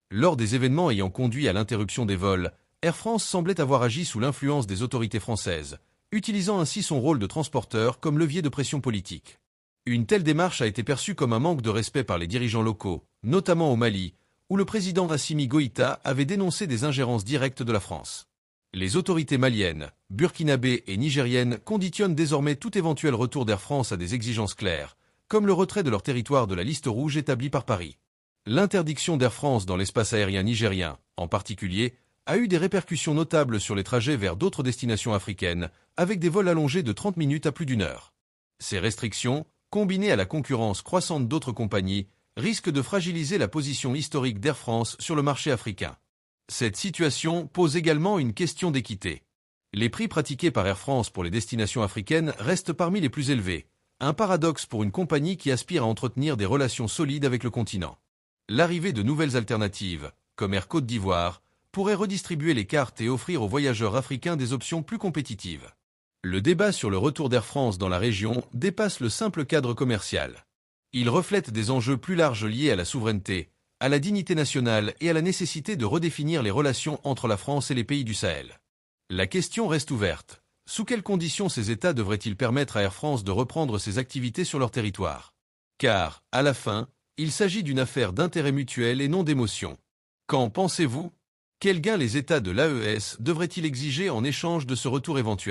Lors des événements ayant conduit à l'interruption des vols, Air France semblait avoir agi sous l'influence des autorités françaises, utilisant ainsi son rôle de transporteur comme levier de pression politique. Une telle démarche a été perçue comme un manque de respect par les dirigeants locaux, notamment au Mali, où le président Assimi Goïta avait dénoncé des ingérences directes de la France. Les autorités maliennes, burkinabées et nigériennes conditionnent désormais tout éventuel retour d'Air France à des exigences claires, comme le retrait de leur territoire de la liste rouge établie par Paris. L'interdiction d'Air France dans l'espace aérien nigérien, en particulier, a eu des répercussions notables sur les trajets vers d'autres destinations africaines, avec des vols allongés de 30 minutes à plus d'une heure. Ces restrictions, combinées à la concurrence croissante d'autres compagnies, risquent de fragiliser la position historique d'Air France sur le marché africain. Cette situation pose également une question d'équité. Les prix pratiqués par Air France pour les destinations africaines restent parmi les plus élevés, un paradoxe pour une compagnie qui aspire à entretenir des relations solides avec le continent. L'arrivée de nouvelles alternatives, comme Air Côte d'Ivoire, pourrait redistribuer les cartes et offrir aux voyageurs africains des options plus compétitives. Le débat sur le retour d'Air France dans la région dépasse le simple cadre commercial. Il reflète des enjeux plus larges liés à la souveraineté, à la dignité nationale et à la nécessité de redéfinir les relations entre la France et les pays du Sahel. La question reste ouverte. Sous quelles conditions ces États devraient-ils permettre à Air France de reprendre ses activités sur leur territoire? Car, à la fin, il s'agit d'une affaire d'intérêt mutuel et non d'émotion. Qu'en pensez-vous? Quels gains les États de l'AES devraient-ils exiger en échange de ce retour éventuel?